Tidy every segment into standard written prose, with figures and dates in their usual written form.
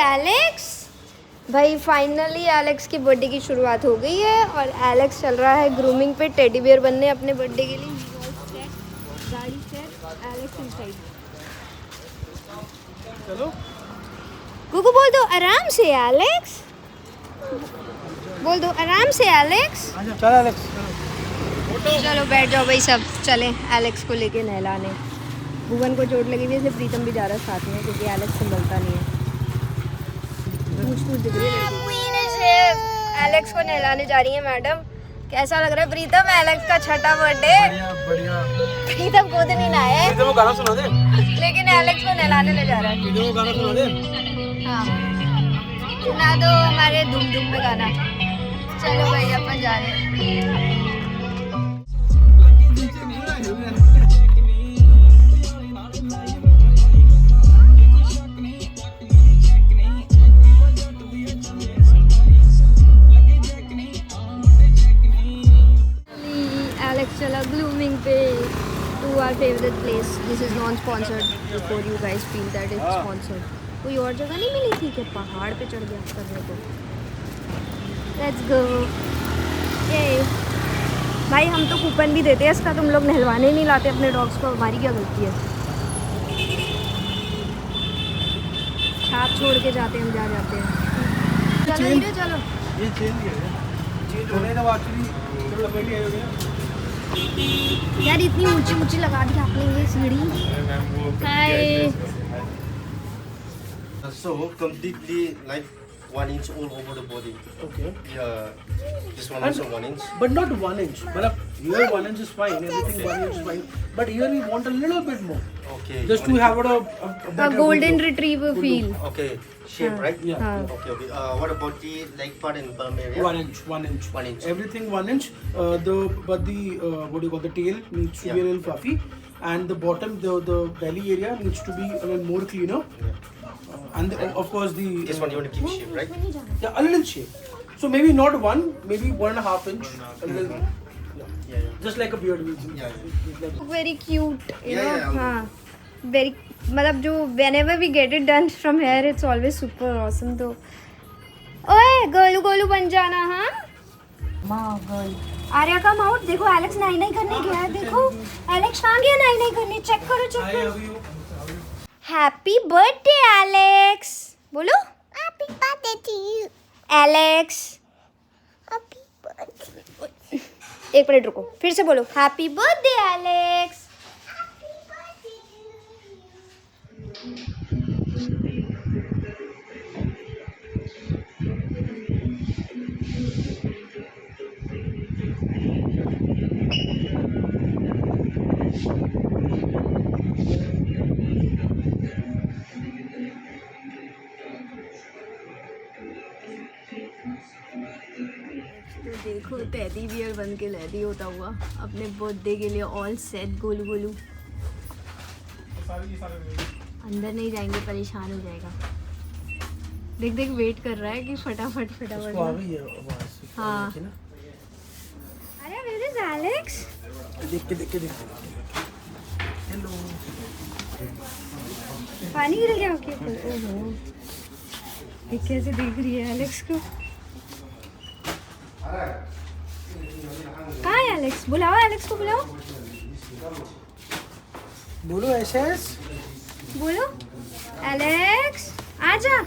Alex. भाई finally Alex की birthday की शुरुआत हो गई है और एलेक्स चल रहा है ग्रूमिंग पे टेडी बियर बनने अपने बर्थडे के लिए। गाड़ी सेट, एलेक्स इनसाइड। चलो गुगु बोल दो आराम से एलेक्स, बोल दो आराम से एलेक्स। चल एलेक्स चलो बैठ जाओ भाई सब, चले एलेक्स को लेके नहलाने। भुवन को चोट लगी हुई है इसलिए प्रीतम भी जा रहा है साथ में क्योंकि एलेक्स संभलता नहीं है। दिख रही है। एलेक्स को नहलाने जा रही है मैडम। कैसा लग रहा है प्रीतम, एलेक्स का छठा बर्थडे? बढ़िया। प्रीतम खुद नहीं नहाया है वो गाना सुना दे, लेकिन एलेक्स को नहलाने ले जा रहा है। वो गाना सुना दे। हाँ सुना दो हमारे धूम धूम में गाना। चलो भाई अपन जा रहे हैं। चला ग्लूमिंग पे to our favourite place. This is non sponsored before you guys feel that is sponsored. कोई और जगह नहीं मिली थी कि पहाड़ पे चढ़ गया करने को। Let's go. ये भाई हम तो कूपन भी देते हैं इसका, तुम लोग नहलवाने नहीं लाते अपने डॉग्स को, हमारी क्या गलती है? छाप छोड़ के जाते हैं हम, जा जाते हैं। चलो हीरो चलो। ये चेंज होने का एक्चुअली चलो लपेट के आए यार इतनी ऊंची ऊंची लगा दी आपने ये सीढ़ी। हाय। So completely like 1 inch all over the body. Okay. Yeah, this one also 1 inch. But not 1 inch. But here 1 inch is fine. Everything 1 inch is fine. But here we want a little bit more. Okay. Just to have a A better golden look. retriever feel. Okay, shape right? Yeah. हाँ. Okay, okay. What about the leg part and bum area? 1 inch. 1 inch. 1 inch. Everything 1 inch. What do you call the tail needs to be a little fluffy, and the bottom, the belly area needs to be a little more cleaner. And of course the This one you want to keep shape, right? yeah, a little shape. So maybe not 1, maybe 1.5 inch. A little, Yeah, just like a beard. Yeah, Very cute, you Yeah, know. yeah. हाँ very, मतलब जो whenever we get it done from here it's always super awesome। तो ओए गोलू गोलू बन जाना। हाँ माँ girl Arya का माउथ देखो, एलेक्स नाई नाई करने गया है। देखो एलेक्स कहाँ गया नाई नाई करने, चेक करो चेक करो। हैप्पी बर्थडे एलेक्स, बोलो happy birthday to you Alex. Happy birthday. एक मिनट रुको, फिर से बोलो हैप्पी बर्थडे एलेक्स। तो देखो टेडी बियर बन के रेडी होता हुआ अपने बर्थडे के लिए ऑल सेट। गोलू गोलू अंदर नहीं जाएंगे, परेशान हो जाएगा। देख देख वेट कर रहा है कि फटाफट फटाफट। हाँ अरे वेयर इज एलेक्स? देख के हेलो पानी गिर गया उसके ऊपर। ओहो ये कैसे देख रही है एलेक्स को। कहाँ है एलेक्स? बुलाओ एलेक्स को, बुलाओ। बोलो एसएस, बोलो एलेक्स आजा।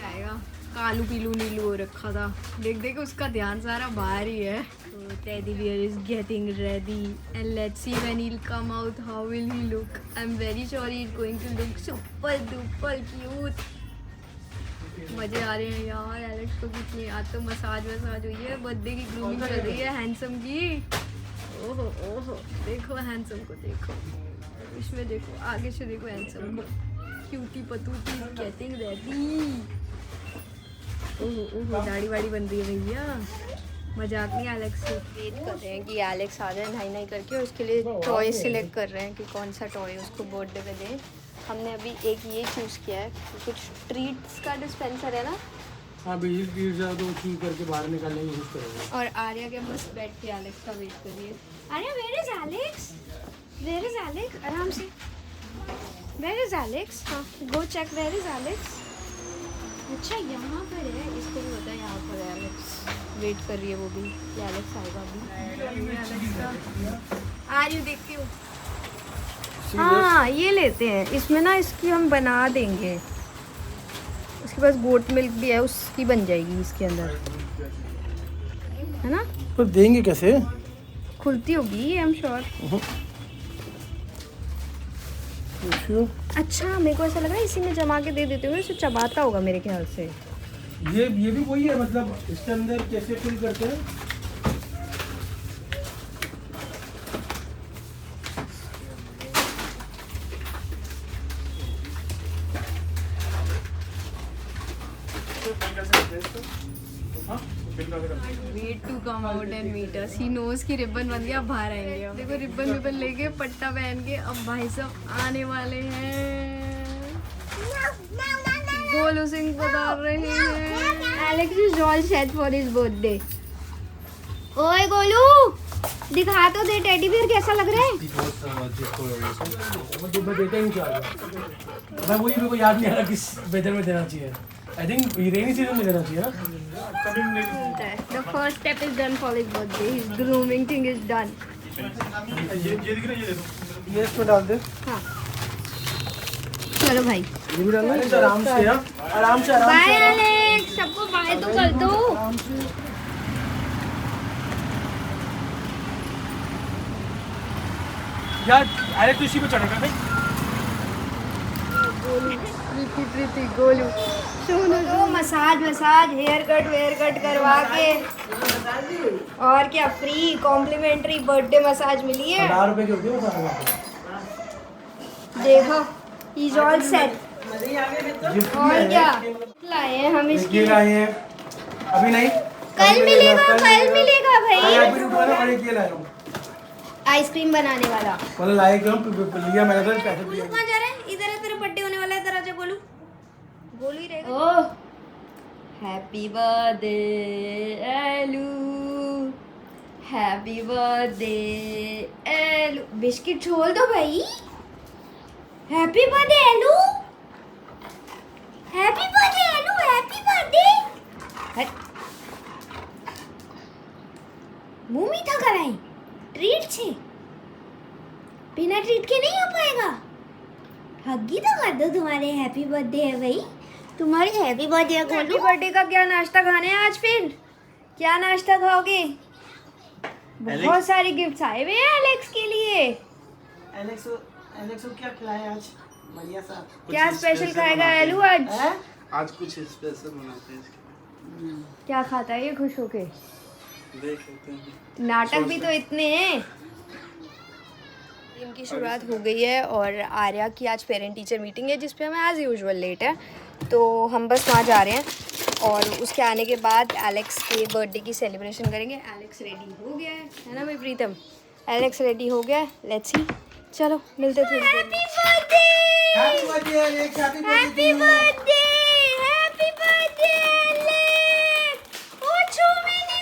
आएगा कालू पीलू नीलू हो रखा था। देख देख उसका ध्यान सारा बाहर ही है। So teddy bear is getting ready and let's see when he'll come out how will he look. I'm very sure he's going to look super duper cute. मजे आ रहे हैं यार एलेक्स को कितनी। आज तो मसाज हुई है, बर्थडे की ग्रूमिंग चल रही है हैंडसम की। ओहो ओहो देखो हैंडसम को, देखो इसमें देखो, आगे से देखो हैंडसम को। Cutie patootie getting ready. ओहो ओहो दाढ़ी वाड़ी बन रही है भैया, मजाक नहीं। एलेक्स से वेट कर रहे हैं कि एलेक्स आ जाए नहाई नहाई करके, और उसके लिए टॉय सिलेक्ट कर रहे हैं कि कौन सा टॉय उसको बर्थडे पे दें। हमने अभी एक ये चूज़ किया है, कुछ ट्रीट्स का डिस्पेंसर है ना। हाँ बेसिक ट्रीट्स है तो चू करके बाहर निकालने यूज करेंगे। और आर्या के मस्त बैठ के एलेक्स का वेट कर रही है। Arya where is Alex? Where is Alex? आराम से. Where is Alex? हाँ, go check where is Alex. अच्छा यहाँ पर है, इसको भी पता है यहाँ पर है Alex. वेट कर रही है वो भी कि Alex आएगा अभी. आ रही हूँ, देखती हूँ. हाँ ये लेते हैं, इसमें ना इसकी हम बना देंगे. उसके पास गोट मिल्क भी है, उसकी बन जाएगी इसके अंदर, है ना? पर देंगे कैसे? खुलती होगी आई एम श्योर. अच्छा मेरे को ऐसा लग रहा है इसी में जमा के दे देते हुए इसे चबाता होगा मेरे ख्याल से. ये भी वही है, मतलब इसके अंदर कैसे फिल करते हैं? Wait to come out and meet us. He knows कि रिबन बन गया, बाहर आएंगे. अब देखो रिबन लेके पट्टा पहन के अब भाई साहब आने वाले हैं. गोलू सिंह पधार रहे हैं. Alex is all set for his birthday. ओए गोलू दिखा तो दे टेडी बियर कैसा लग रहा है. मैं देता ही क्या मैं वही मेरे को याद नहीं आ रहा किस वेदर में देना चाहिए. आई थिंक रेनी सीजन में देना चाहिए ना. The first step is done for his birthday. His grooming thing is done. ये इसमें डाल दे. हाँ चलो भाई ये भी डालना है. आराम से आराम से बाय एलेक्स. सबको बाय तो कर दो. यार अरे तू इसी पे चढ़ेगा भाई. प्रीति गोलू सुनो तो मसाज हेयर कट करवा के और क्या फ्री कॉम्प्लीमेंट्री बर्थडे मसाज मिली है. 1000 रुपए की होती है मसाज. देखो इज ऑल सेट. और क्या लाए हैं हम इसके ये लाए हैं अभी नहीं. कल मिलेगा भाई. ये लाया हूं आइसक्रीम बनाने वाला. मतलब लाए क्यों लिया मैंने तो पैसे दिए. कहाँ जा रहा है? इधर है, तेरा बर्थडे होने वाला है. इधर आजा गोलू. गोलू ही रहेगा. Oh happy birthday Elu. Happy birthday Elu. Biscuit छोड़ दो भाई. Happy birthday Elu. Happy birthday Elu. Happy birthday. मुंह मीठा कराएं ट्रीट से. बिना ट्रीट के नहीं हो पाएगा. हग्गी तो कर दो. तुम्हारे हैप्पी बर्थडे है भाई. तुम्हारे हैप्पी बर्थडे है. हैप्पी बर्थडे का क्या नाश्ता खाने हैं आज? फिर क्या नाश्ता खाओगे? बहुत सारे गिफ्ट्स आए हुए हैं एलेक्स के लिए. एलेक्स को क्या खिलाया आज? बढ़िया सा. क्या स्पेशल खाएगा एलू आज? आज कुछ स्पेशल बनाते हैं. क्या खाता है ये खुश होके? देख लेते हैं. नाटक भी तो इतने हैं. दिन की शुरुआत हो गई है और आर्या की आज पेरेंट टीचर मीटिंग है जिस पे हमें एज यूजुअल लेट है, तो हम बस वहाँ जा रहे हैं और उसके आने के बाद एलेक्स के बर्थडे की सेलिब्रेशन करेंगे. एलेक्स रेडी हो गया है ना भाई प्रीतम? एलेक्स रेडी हो गया. Let's see. चलो मिलते थोड़ी देर में. Happy birthday. Happy birthday Alex. Happy happy birthday. Happy birthday Alex. पूछो मैंने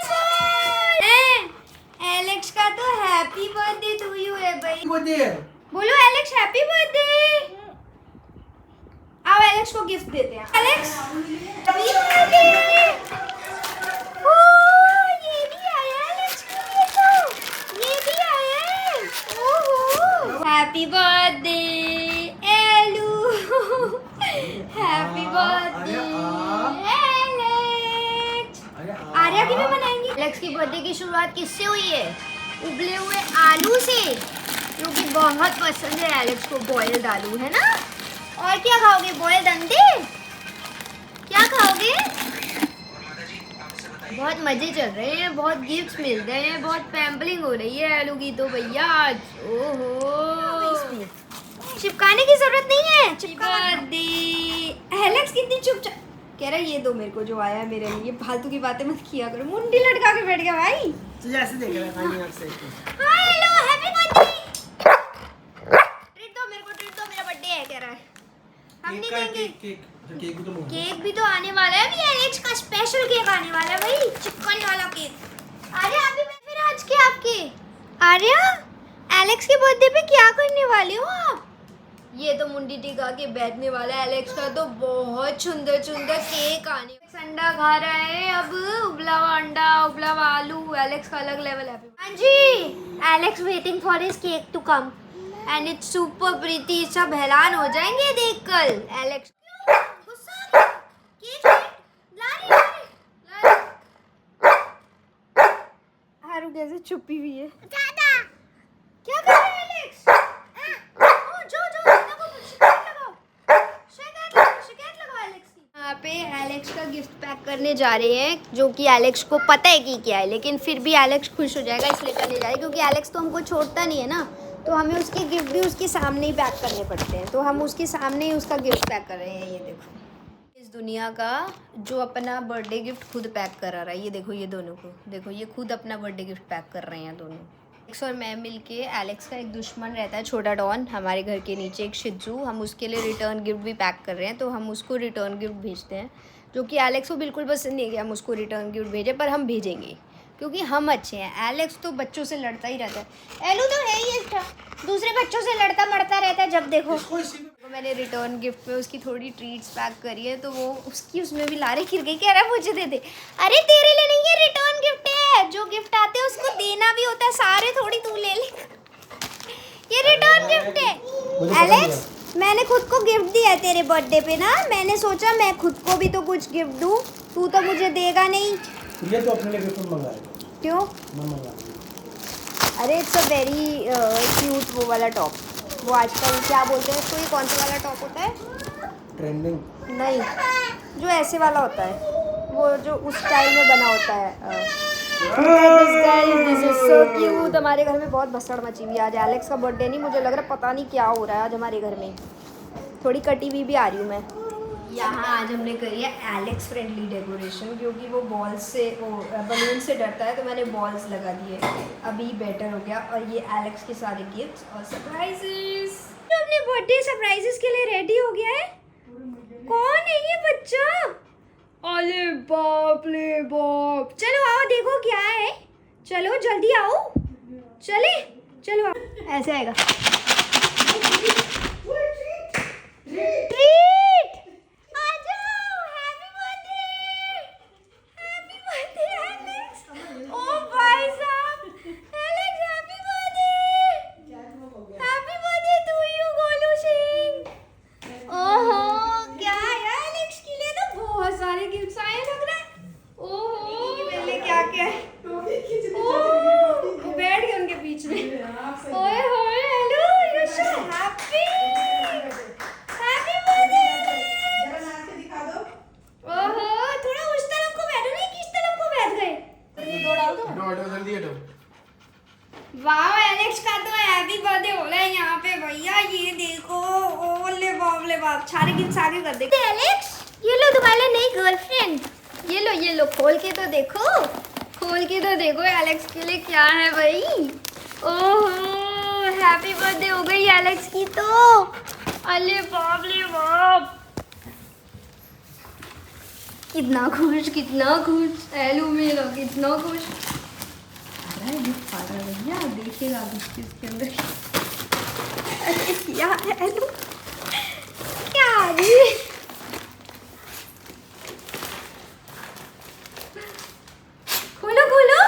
एलेक्स का तो हैप्पी बर्थडे टू यू है भाई. बोलो एलेक्स हैप्पी बर्थडे. आओ एलेक्स को गिफ्ट देते हैं. Alex happy birthday. ओह ये भी आया एलेक्स के लिए. तो ये भी आया है. ओहो happy birthday Elu. Happy birthday Alex. Arya की भी मनाएंगे. एलेक्स की बर्थडे की शुरुआत किससे हुई है? उबले हुए आलू से, क्योंकि बहुत पसंद है एलेक्स को बॉइल्ड आलू, है ना? और क्या खाओगे? बॉइल्ड अंडे. क्या खाओगे? बहुत मजे चल रहे हैं, बहुत गिफ्ट्स मिल रहे हैं, बहुत पैम्पलिंग हो रही है आलू की तो भैया आज. ओहो चिपकाने की जरूरत नहीं है. चिपका दे. एलेक्स कितनी चुपचाप कह रहा है ये दो मेरे को जो आया है मेरे लिए. ये फालतू की बातें मत किया करो. मुंडी लटका के बैठ गया भाई. तुझे ऐसे देख रहा है खाने आँख से. Hello happy birthday. ट्रीट दो मेरे को. ट्रीट दो. मेरा बर्थडे है कह रहा है. हम नहीं देंगे. केक भी तो आने वाला है. अभी एलेक्स का स्पेशल केक आने वाला है भाई. चिपकने वाला केक. आर्या अभी मैं फिर आज के आपके आर्या एलेक्स के बर्थडे पे क्या करने वाले हो आप? ये तो मुंडी टिका के बैठने वाला है। एलेक्स का तो बहुत सुंदर सुंदर केक आने। अंडा खा रहा है अब, उबला हुआ अंडा, उबला हुआ आलू। एलेक्स का अलग लेवल है। हाँ जी, Alex waiting for his cake to come and it's super pretty. सब हैरान हो जाएंगे देखकर। एलेक्स हारू कैसे छुपी हुई है। क्या कर रहे हैं एलेक्स? शिकायत लगाओ एलेक्स की। यहाँ पे एलेक्स का गिफ्ट पैक करने जा रहे हैं, जो कि एलेक्स को पता है कि क्या है, लेकिन फिर भी एलेक्स खुश हो जाएगा इसलिए करने जा रहे हैं, क्योंकि एलेक्स तो हमको छोड़ता नहीं है ना, तो हमें उसके गिफ्ट भी उसके सामने ही पैक करने पड़ते हैं। तो हम उसके सामने ही उसका गिफ्ट पैक कर रहे हैं। ये देखो, इस दुनिया का जो अपना बर्थडे गिफ्ट खुद पैक करा रहा है। ये देखो, ये दोनों को देखो, ये खुद अपना बर्थडे गिफ्ट पैक कर रहे हैं दोनों। एलेक्स और मैं मिलके, एलेक्स का एक दुश्मन रहता है छोटा डॉन, हमारे घर के नीचे एक शिजू, हम उसके लिए रिटर्न गिफ्ट भी पैक कर रहे हैं। तो हम उसको रिटर्न गिफ्ट भेजते हैं, जो कि एलेक्स को बिल्कुल पसंद नहीं है कि हम उसको रिटर्न गिफ्ट भेजें, पर हम भेजेंगे क्योंकि हम अच्छे हैं। एलेक्स तो बच्चों से लड़ता ही रहता है। एलू तो है ही अच्छा, दूसरे बच्चों से लड़ता मरता रहता है जब देखो। तो मैंने रिटर्न गिफ्ट में उसकी थोड़ी ट्रीट्स पैक करी है, तो वो उसकी उसमें भी लारे खिर गई, कह रहा है मुझे दे दे। अरे तेरे लिए नहीं, ये रिटर्न गिफ्ट है। जो गिफ्ट आते हैं उसको देना भी होता है, सारे थोड़ी तू ले ले। ये रिटर्न गिफ्ट है एलेक्स, मैंने खुद को गिफ्ट दिया है तेरे बर्थडे पे ना। मैंने सोचा मैं खुद को भी तो कुछ गिफ्ट दूँ, तू तो मुझे देगा नहीं। ये तो अपने लिए गिफ्ट मंगाएगा। क्यों? मैं मंगा। अरे इट्स अ वेरी क्यूट वो वाला टॉप। वो आजकल क्या बोलते हैं इसको, ये कौन सा वाला टॉप होता है? ट्रेंडिंग नहीं, जो ऐसे वाला होता है, वो जो उस स्टाइल में बना होता है। This is so cute. हमारे घर में बहुत भसड़ मची हुई है आज। एलेक्स का बर्थडे नहीं, मुझे लग रहा है पता नहीं क्या हो रहा है आज हमारे घर में। थोड़ी कटी हुई भी आ रही हूँ मैं। यहाँ आज हमने करी है एलेक्स फ्रेंडली डेकोरेशन, क्योंकि वो बॉल्स से, वो बलून से डरता है, तो मैंने बॉल्स लगा दिए। अभी बेटर हो गया। और ये एलेक्स के सारे गिफ्ट्स और सरप्राइजेस। तो अपने बर्थडे सरप्राइजेस के लिए रेडी हो गया है। कौन है ये बच्चा? अरे बाप रे बाप। चलो आओ देखो क्या है। चलो जल्दी आओ, चले चलो आओ। ऐसे आएगा ट्रीट। आ जाओ, happy birthday, happy birthday Alex. ओ भाई साहब, Alex happy birthday to you Golu Singh. ओहो, क्या है एलेक्स के लिए तो बहुत सारे गिफ्ट्स आए लग रहा है। ओहो, पहले क्या क्या है? ओह, बैठ गए उनके बीच में। ओए होए, hello, you are so happy. Happy birthday Alex. ओहो, थोड़ा उस तरफ को बैठो, नहीं किस तरफ को बैठ गए? जल्दी हटो। वाह, एलेक्स का तो हैप्पी बर्थडे हो रहा है यहाँ पे भैया। ये देखो, ओले बाप ले बाप, सारे गिफ्ट्स आगे कर दे। एलेक्स, ये लो तुम्हारे लिए नई गर्लफ्रेंड। ये लो खोल के तो देखो, खोल के तो देखो एलेक्स के लिए क्या है भाई। ओहो, हैप्पी बर्थडे हो गई एलेक्स की तो। अरे बाप रे बाप, कितना खुश, कितना खुश। एलू मेरा कितना खुश। अरे गिफ्ट आ रहा है भैया, देखेगा गिफ्ट इसके अंदर। अरे क्या है एलू, क्या है? खोलो खोलो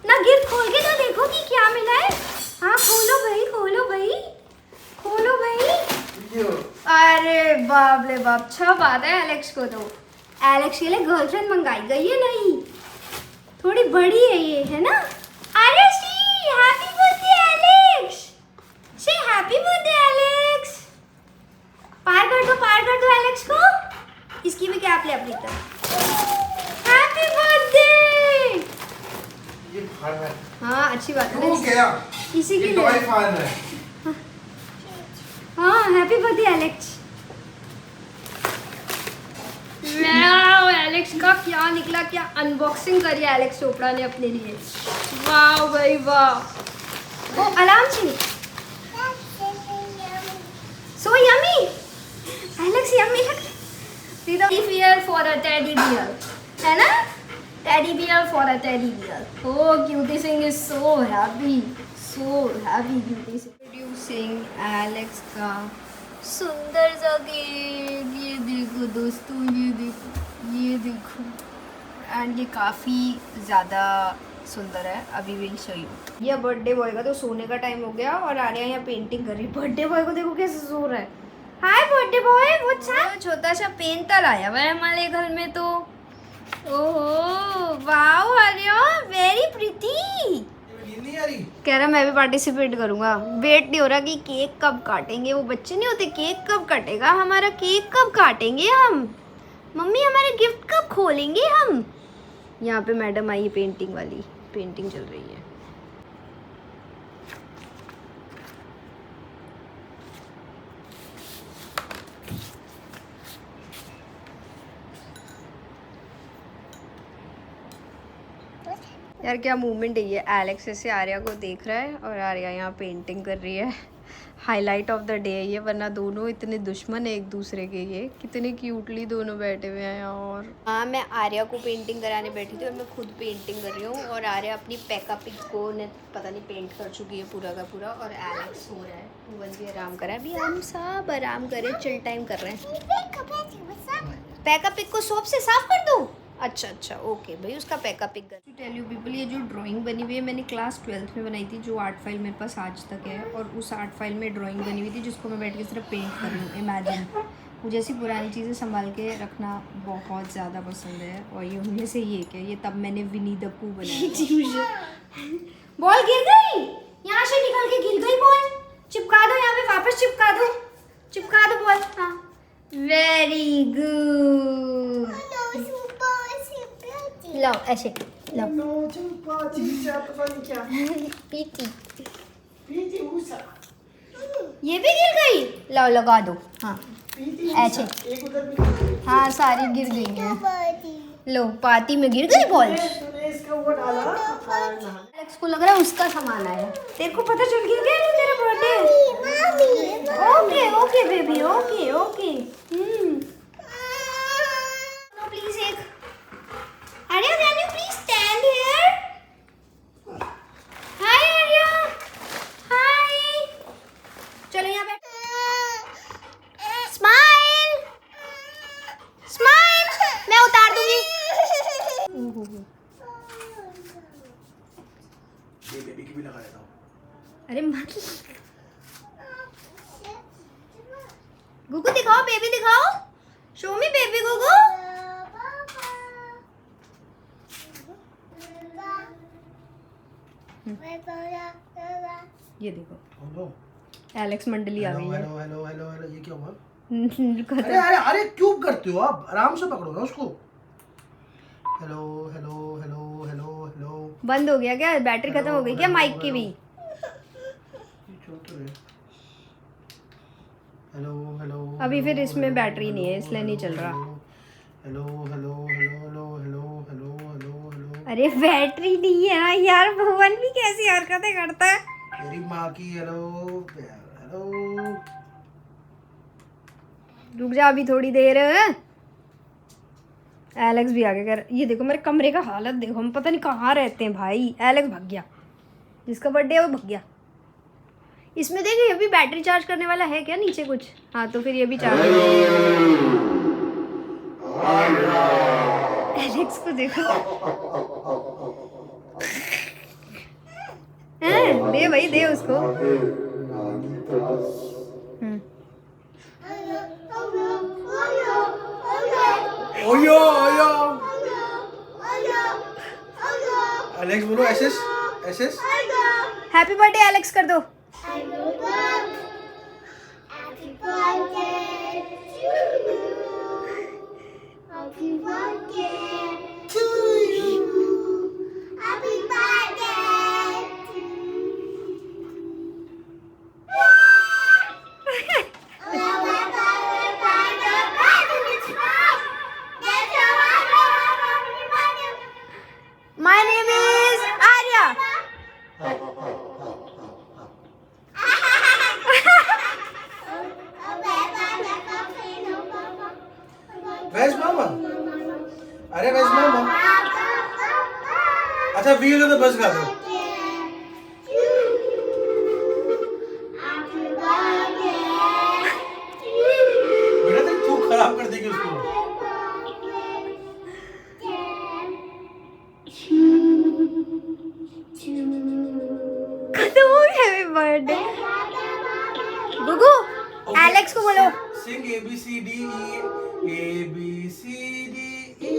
ना, गिफ्ट खोल के तो देखो कि क्या मिला है। हाँ खोलो भाई, खोलो भाई, खोलो भाई। अरे बाप रे बाप, छप आता है एलेक्स को तो। एलेक्स के लिए गर्लफ्रेंड मंगाई गई है, नहीं थोड़ी बड़ी है ये, है ना? अरे सी हैप्पी बर्थडे एलेक्स, से हैप्पी बर्थडे एलेक्स। पार कर दो एलेक्स को। इसकी भी कैप ले अपनी तरफ। Happy birthday. ये फाड़ है। हाँ अच्छी बात है। वो क्या? इसी के ये लिए। टॉय फाड़ है। हाँ happy birthday Alex. Wow, Alex का क्या निकला, क्या अनबॉक्सिंग करी है एलेक्स चोपड़ा ने अपने लिए। वाह भाई वाह। ओ अलार्म छी, सो यमी एलेक्स, यमी लग teddy bear for a teddy bear, है ना? Teddy bear for a teddy bear. ओ cutie Singh is so happy, so happy beauty से introducing एलेक्स का सुंदर सा केक। ये देखो दोस्तों, ये देखो एंड ये काफ़ी ज़्यादा सुंदर है। अभी विल शो यू। ये बर्थडे बॉय का तो सोने का टाइम हो गया और आर्या यहाँ पेंटिंग कर रही है। बर्थडे बॉय को देखो कैसे सो रहा है। हाय बर्थडे बॉय, व्हाट्स अप? छोटा सा पेंटर आया हुआ है हमारे घर में तो। ओहो वाओ आर्या, वेरी प्रीटी। कह रहा मैं भी पार्टिसिपेट करूंगा। वेट नहीं हो रहा कि केक कब काटेंगे। वो बच्चे नहीं होते, केक कब कटेगा हमारा, केक कब काटेंगे हम, मम्मी हमारे गिफ्ट कब खोलेंगे हम। यहाँ पे मैडम आई है पेंटिंग वाली, पेंटिंग चल रही है। यार क्या मूवमेंट है ये। एलेक्स से आर्या को देख रहा है और आर्या यहाँ पेंटिंग कर रही है। हाईलाइट ऑफ द डे है ये, वरना दोनों इतने दुश्मन है एक दूसरे के। ये कितने क्यूटली दोनों बैठे हुए हैं। और हाँ, मैं आर्या को पेंटिंग कराने बैठी थी और मैं खुद पेंटिंग कर रही हूँ। और आर्या अपनी पैका पिक को ने पता नहीं पेंट कर चुकी है पूरा का पूरा। और एलेक्स सो रहा है, भुवन भी आराम कर रहा है। अभी हम सब आराम करें, चिल टाइम कर रहे हैं। पैका पिक को सोप से साफ कर दूँ? अच्छा ओके भाई, उसका पैकअप पिक कर। टू टेल यू पीपल, ये जो ड्राइंग बनी हुई है मैंने क्लास 12th में बनाई थी, जो आर्ट फाइल मेरे पास आज तक है। और उस आर्ट फाइल में ड्राइंग बनी हुई थी जिसको मैं बैठ के सिर्फ पेंट कर रही हूँ। इमेजिन, मुझे ऐसी पुरानी चीज़ें संभाल के रखना बहुत ज़्यादा पसंद है। और ये उनमें से ये क्या, ये तब मैंने विनी द पू बनाया। बॉल गिर गई, यहाँ से निकल के गिर गई बॉल। चिपका दो यहाँ पे, वापस चिपका दो बॉल। हाँ वेरी गुड। लो ऐसे लो। पीटी ये भी गिर गई। लो लगा दो। हाँ ऐसे, हाँ सारी गिर गई हैं। लो पार्टी में गिर गई बॉल। एलेक्स को लग रहा है उसका सामान आया। तेरे को पता चल गिर गया तेरा birthday. Okay baby, okay please एक Arya, can you please stand here? Hi Arya. Hi. चलो यहाँ पे। Smile. मैं उतार दूंगी। ये बेबी की भी लगा देता हूँ। अरे मत। गुगु दिखाओ, बेबी दिखाओ। Show me baby गुगु। ये देखो एलेक्स मंडली आ गई है। हेलो ये क्या हुआ? अरे क्यों करते हो आप? आराम से पकड़ो ना उसको। हेलो। बंद हो गया क्या? बैटरी खत्म हो गई क्या माइक की भी? हेलो। अभी फिर इसमें बैटरी नहीं है इसलिए नहीं चल रहा। हेलो। अरे बैटरी नहीं है ना यार। भुवन भी कैसी हरकतें करता है। मेरी माँ की हेलो। रुक जा अभी थोड़ी देर। एलेक्स भी आगे कर। ये देखो मेरे कमरे का हालत देखो, हम पता नहीं कहाँ रहते हैं भाई। एलेक्स भाग गया, जिसका बर्थडे है वो भाग गया। इसमें देखिए अभी बैटरी चार्ज करने वाला है क्या नीचे कुछ? हाँ तो फिर ये भी चार्ज। एलेक्स को देखो। दे भाई दे उसको। ओयो। एलेक्स बोलो एसएस। हैप्पी बर्थडे एलेक्स कर दो। My name is Arya. Where's mama? अरे where's mama? अच्छा व्हील का तो बस गा दो। एलेक्स को बोलो। Sing A B C D E A B C D E.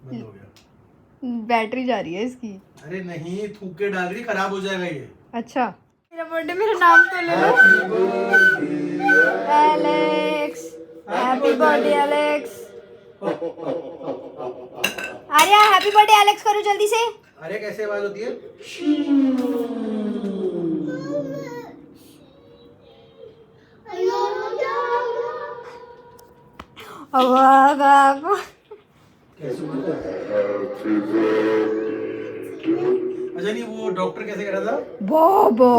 बंद हो गया। बैटरी जा रही है इसकी। अरे नहीं, थूक के डाल रही, खराब हो जाएगा ये। अच्छा मेरा बर्थडे, मेरा नाम तो ले लो। Alex, happy birthday Alex. अरे हैप्पी बर्थडे एलेक्स करो जल्दी से। अरे कैसे आवाज होती है? कैसे बोलता है? अच्छा नहीं, वो डॉक्टर कैसे कह रहा था? बॉबो।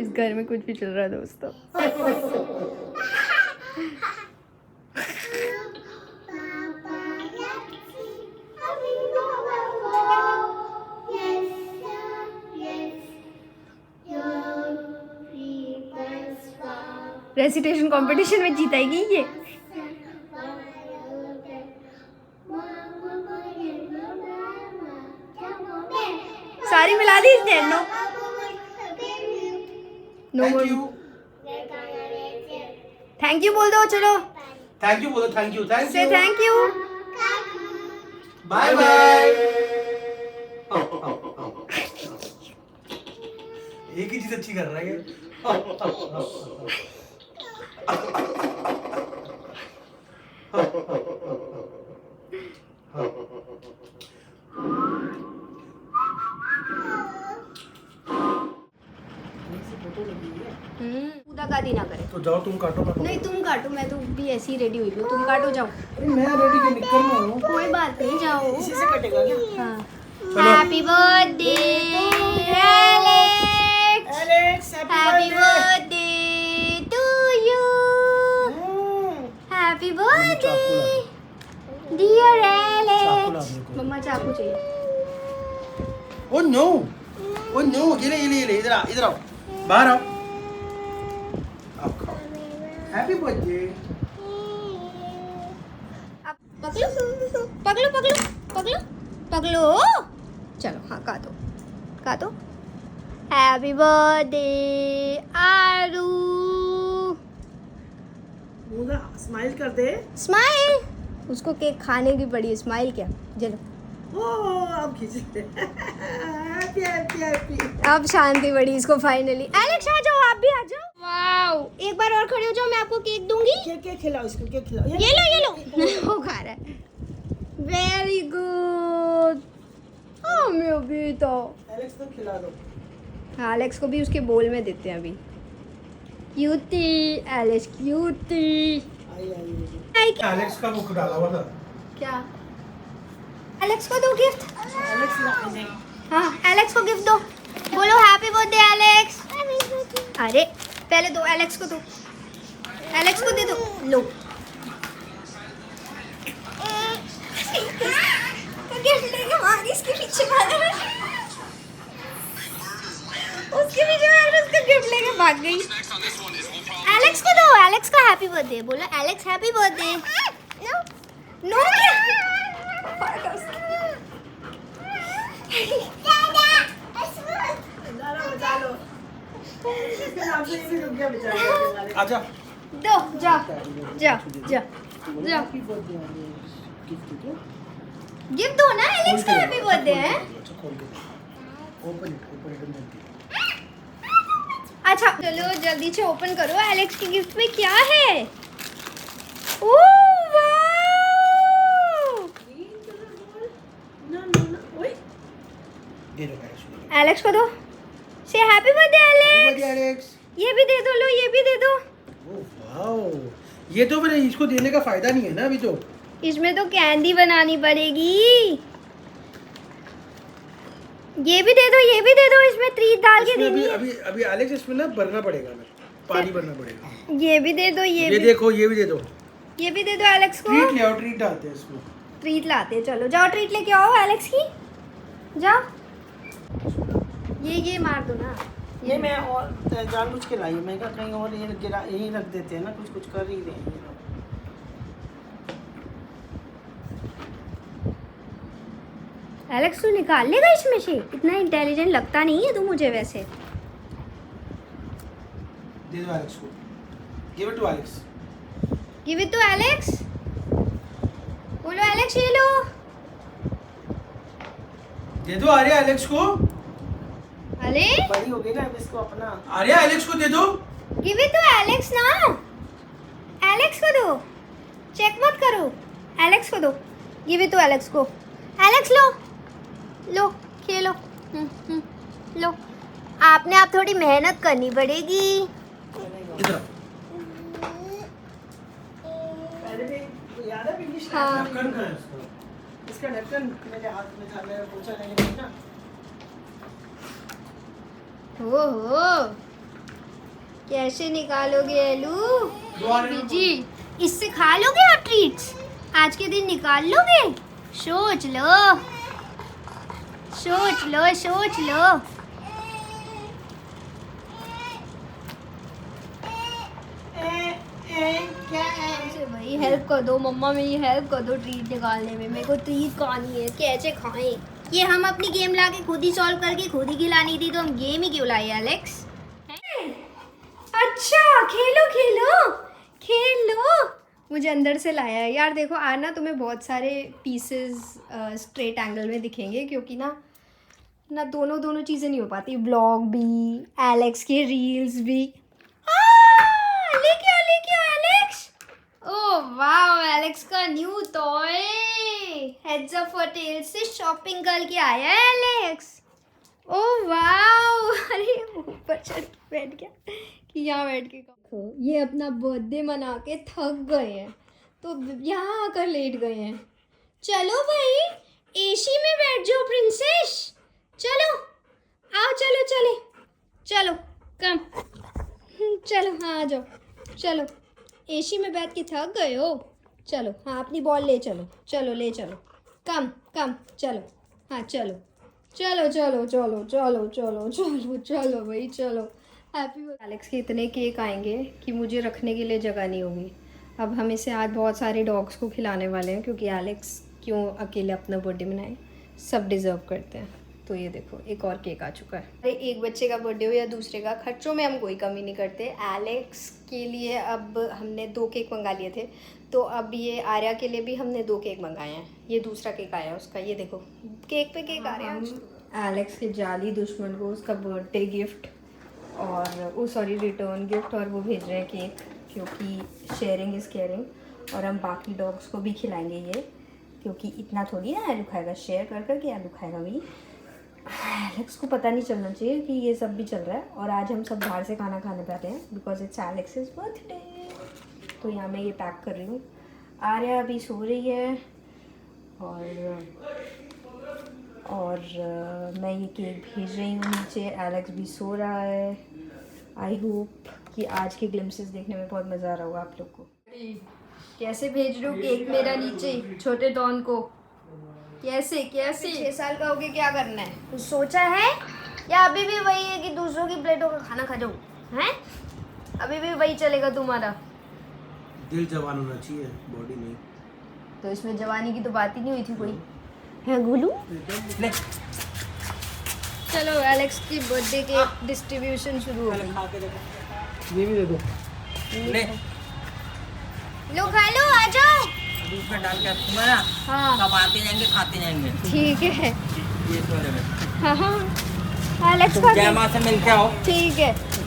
इस घर में कुछ भी चल रहा है दोस्तों। रेसिटेशन कंपटीशन में जीतेगी ये। सारी मिला दी इसने। No thank you. Thank you बोल दो, चलो थैंक यू बोलो। Thank you. थैंक से you. Thank you. Bye bye. एक ही चीज अच्छी कर रहा है ये। कूदाकादी ना करे। तो जाओ तुम काटो। नहीं तुम काटो, मैं तो भी ऐसी ही रेडी हुई हूँ। तुम काटो जाओ। अरे मैं रेडी के निकल में हूँ। कोई बात नहीं, जाओ। इसी से कटेगा क्या? हाँ। Happy birthday Alex. Alex happy birthday to you. Happy birthday dear Alex. मम्मा चाकू चाहिए। ओ नो, ओ नो, ये ले, इधर आओ, बाहर आओ। आप खाओ। Happy birthday. पगलो। चलो हाँ काटो। Happy birthday Aaru. मुंगा स्माइल कर दे। स्माइल। उसको केक खाने की पड़ी है, स्माइल क्या। चलो ओ अब खींच ले। हैप्पी। अब शांति बढ़ी इसको फाइनली। एलेक्स आ जाओ, आप भी आ जाओ। वाओ, एक बार और खड़े हो जाओ, मैं आपको केक दूंगी। केक खिलाओ इसको, केक खिलाओ। ये लो। वो खा रहा है। Very good. हाँ मैं भी तो। एलेक्स को खिला दो। हाँ एलेक्स को भी उसके बोल में देते हैं अभी। Cutie Alex, cutie. आई। एलेक्स का बुक डाला हुआ था। क्या? एलेक्स को दो गिफ्ट। एलेक्स ला। हाँ एलेक्स को गिफ्ट दो। बोलो हैप्पी बर्थडे एलेक्स। अरे पहले दो एलेक्स को, दो एलेक्स को दे दो। लो गिफ्ट लेके भाग, इसके पीछे भागा। उसके पीछे भाग, उसका गिफ्ट लेके भाग गई। एलेक्स को दो, एलेक्स का हैप्पी बर्थडे। बोलो एलेक्स हैप्पी बर्थडे। नो आजा। दो, जा। गिफ्ट दो ना, एलेक्स का हैप्पी बर्थडे है। अच्छा चलो जल्दी से ओपन करो। एलेक्स के गिफ्ट में क्या है? Oh wow. एलेक्स को दो। से हैप्पी बर्थडे एलेक्स। ये भी दे दो, लो ये भी दे दो। वाओ, ये तो फिर इसको देने का फायदा नहीं है ना अभी तो। इसमें तो कैंडी बनानी पड़ेगी। ये भी दे दो, ये भी दे दो। इसमें ट्रीट डाल के देनी है। अभी एलेक्स इसमें ना भरना पड़ेगा, पानी भरना पड़ेगा। ये भी दे दो, ये भी देखो, ये भी दे दो। ये भी दे दो एलेक्स को। ट्रीट ले आओ, ट्रीट डालते हैं इसमें। ट्रीट लाते हैं, चलो जाओ ट्रीट लेके आओ एलेक्स की। जाओ ये मार दो ना। ये मैं और जानबूझ के लाई हूँ। मैं कहा कहीं और ये गिरा यहीं रख देते हैं ना, कुछ कुछ कर ही रहे हैं ये लोग। एलेक्स तू निकाल लेगा इसमें से? इतना इंटेलिजेंट लगता नहीं है तू मुझे वैसे। दे दो एलेक्स को, give it to Alex. Give it to Alex. बोलो एलेक्स ये लो। दे दो आर्या एलेक्स को। अरे बड़ी हो गई ना अब इसको अपना। आर्या एलेक्स को दे दो। गिव इट टू एलेक्स ना। एलेक्स को दो, चेक मत करो। एलेक्स को दो, गिव इट टू एलेक्स को। एलेक्स लो लो खेलो। लो आपने आप थोड़ी मेहनत करनी पड़ेगी। इधर आओ। पहले भी याद है फिनिश हाँ। ढक्कन कहाँ है इसका? इसका ढक्कन मेरे हाथ में था, मैंने पूछा नहीं ना। ओहो कैसे निकालोगे एलू? बीजी इससे खा लोगे आप ट्रीट्स? आज के दिन निकाल लोगे? सोच लो सोच लो सोच लो। क्या है? मुझे भाई हेल्प कर दो, मम्मा मेरी हेल्प कर दो ट्रीट निकालने में। मेरे को ट्रीट खानी है, कैसे खाएं? ये हम अपनी गेम लाके खुद ही सॉल्व करके खुद ही खिलानी थी, तो हम गेम ही क्यों लाए एलेक्स? अच्छा खेलो खेलो खेलो। मुझे अंदर से लाया है यार। देखो आज ना तुम्हें बहुत सारे पीसेस स्ट्रेट एंगल में दिखेंगे, क्योंकि ना दोनों चीज़ें नहीं हो पाती। ब्लॉग भी, एलेक्स के रील्स भी। लेके आओ एलेक्स। ओह वाह, एलेक्स का new toy heads up for tails से शॉपिंग करके आया है एलेक्स। ओह वाह, अरे ऊपर चढ़ के बैठ गया कि यहाँ बैठ के ये अपना बर्थडे मना के थक गए हैं, तो यहाँ आकर लेट गए हैं। चलो भाई एसी में बैठ जाओ प्रिंसेस, चलो आओ, चलो चले चलो कम चलो हाँ आ जाओ, चलो एसी में बैठ के थक गए हो, चलो हाँ अपनी बॉल ले चलो, चलो ले चलो, कम कम चलो हाँ चलो चलो चलो चलो चलो चलो चलो चलो भाई चलो। हैप्पी एलेक्स के इतने केक आएंगे कि मुझे रखने के लिए जगह नहीं होगी। अब हम इसे आज बहुत सारे डॉग्स को खिलाने वाले हैं, क्योंकि एलेक्स क्यों अकेले अपना बर्थडे मनाए, सब डिज़र्व करते हैं। तो ये देखो एक और केक आ चुका है। अरे एक बच्चे का बर्थडे हो या दूसरे का, खर्चों में हम कोई कमी नहीं करते। एलेक्स के लिए अब हमने 2 केक मंगा लिए थे, तो अब ये आर्या के लिए भी हमने 2 केक मंगाए हैं। ये दूसरा केक आया है उसका, ये देखो केक पे केक आ रहे हैं। एलेक्स के जाली दुश्मन को उसका बर्थडे गिफ्ट और रिटर्न गिफ्ट, और वो भेज रहे हैं केक, क्योंकि शेयरिंग इज़ केयरिंग। और हम बाकी डॉग्स को भी खिलाएंगे ये, क्योंकि इतना थोड़ी ना आलू खाएगा, शेयर कर करके आलू खाएगा भी। एलेक्स को पता नहीं चलना चाहिए कि ये सब भी चल रहा है। और आज हम सब बाहर से खाना खाने पाते हैं, बिकॉज इट्स एलेक्स's बर्थडे। तो यहाँ मैं ये पैक कर रही हूँ। आर्या अभी सो रही है और मैं ये केक भेज रही हूँ नीचे। एलेक्स भी सो रहा है। आई होप कि आज के ग्लिम्सेस देखने में बहुत मज़ा आ रहा होगा आप लोग को। कैसे भेज रही हूँ केक मेरा नीचे छोटे डॉन को? कैसे कैसे? 6 साल का होके क्या करना है, कुछ सोचा है या अभी भी वही है कि दूसरों की प्लेटों का खाना खा जाओ? हैं अभी भी वही चलेगा तुम्हारा? दिल जवान होना चाहिए, बॉडी नहीं। तो इसमें जवानी की तो बात ही नहीं हुई थी कोई, है गोलू? चलो एलेक्स की बर्थडे के डिस्ट्रीब्यूशन शुरू हो गई। ये भी दे दो। लो खा लो, आ जाओ। दूध में डाल के रखूंगा ना, हाँ सब आते जाएंगे खाते जाएंगे। ठीक है। ये थोड़े में हाँ हाँ एलेक्स जय माँ से मिल के आओ। ठीक है।